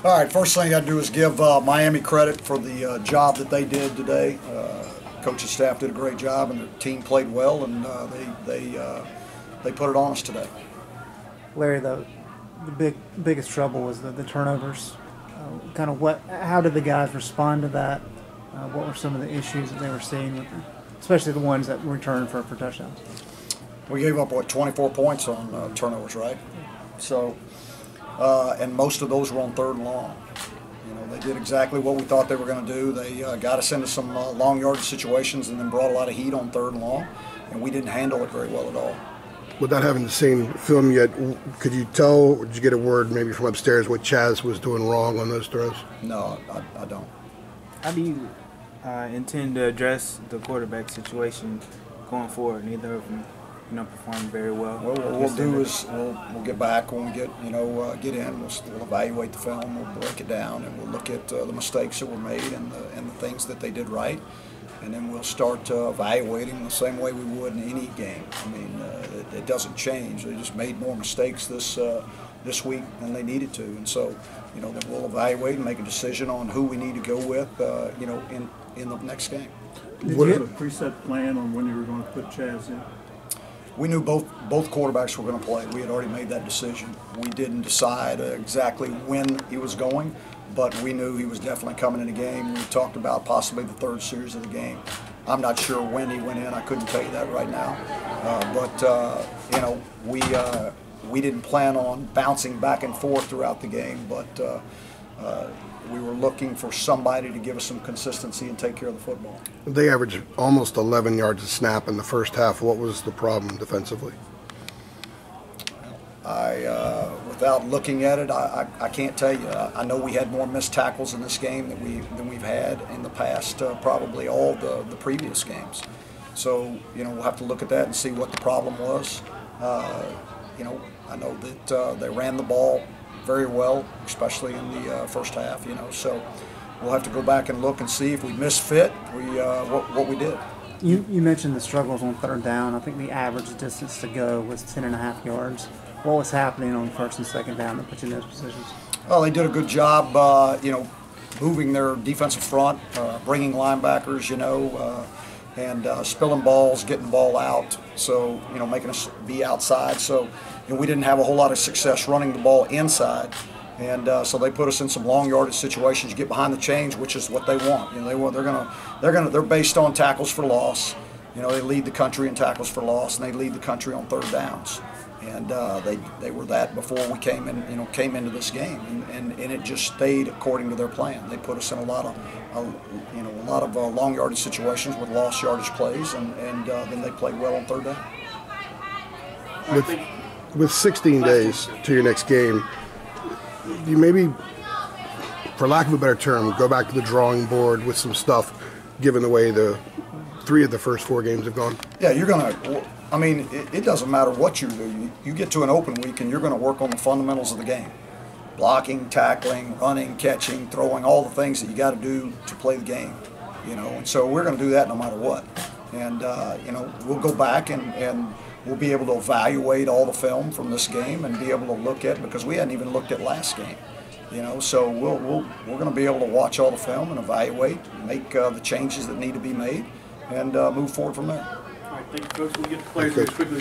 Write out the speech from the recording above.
All right, first thing I do is give Miami credit for the job that they did today. Coaching staff did a great job, and the team played well, and they put it on us today. Larry, the biggest trouble was the turnovers. How did the guys respond to that? What were some of the issues that they were seeing with them, especially the ones that returned for touchdowns? We gave up 24 points on turnovers, right? So, and most of those were on 3rd and long. You know, they did exactly what we thought they were going to do. They got us into some long yardage situations and then brought a lot of heat on 3rd and long, and we didn't handle it very well at all. Without having seen film yet, could you tell, or did you get a word maybe from upstairs what Chaz was doing wrong on those throws? No, I don't. How do you intend to address the quarterback situation going forward? Neither of them, performed very well. Well, what we'll do is we'll get back when we get in. We'll evaluate the film. We'll break it down, and we'll look at the mistakes that were made and the things that they did right. And then we'll start evaluating the same way we would in any game. I mean, it doesn't change. They just made more mistakes this week than they needed to, and so then we'll evaluate and make a decision on who we need to go with, in the next game. Did you have a preset plan on when you were going to put Chaz in? We knew both quarterbacks were going to play. We had already made that decision. We didn't decide exactly when he was going, but we knew he was definitely coming in the game. We talked about possibly the 3rd series of the game. I'm not sure when he went in. I couldn't tell you that right now. We didn't plan on bouncing back and forth throughout the game, but we were looking for somebody to give us some consistency and take care of the football. They averaged almost 11 yards a snap in the first half. What was the problem defensively? Without looking at it, I can't tell you. I know we had more missed tackles in this game than we've had in the past, probably all the previous games. So we'll have to look at that and see what the problem was. I know that they ran the ball very well, especially in the first half. So we'll have to go back and look and see if we misfit what we did. You mentioned the struggles on 3rd down. I think the average distance to go was 10.5 yards. What was happening on 1st and 2nd down that put you in those positions? Well, they did a good job, moving their defensive front, bringing linebackers, and spilling balls, getting the ball out. So, making us be outside. So, we didn't have a whole lot of success running the ball inside. And so they put us in some long yardage situations, get behind the chains, which is what they want. They're based on tackles for loss. They lead the country in tackles for loss, and they lead the country on 3rd downs. And they were that before we came into this game, and it just stayed according to their plan. They put us in a lot of long yardage situations with lost yardage plays, and then they played well on 3rd down. With 16 days to your next game, you maybe, for lack of a better term, go back to the drawing board with some stuff, given the way the 3 of the first 4 games have gone? Yeah, you're going to, it doesn't matter what you do. You get to an open week and you're going to work on the fundamentals of the game. Blocking, tackling, running, catching, throwing, all the things that you got to do to play the game. And so we're going to do that no matter what. And, we'll go back and we'll be able to evaluate all the film from this game and be able to look at, because we hadn't even looked at last game. So we're going to be able to watch all the film and evaluate, make the changes that need to be made, and move forward from there. All right, thank you, Coach. We'll get the players quickly.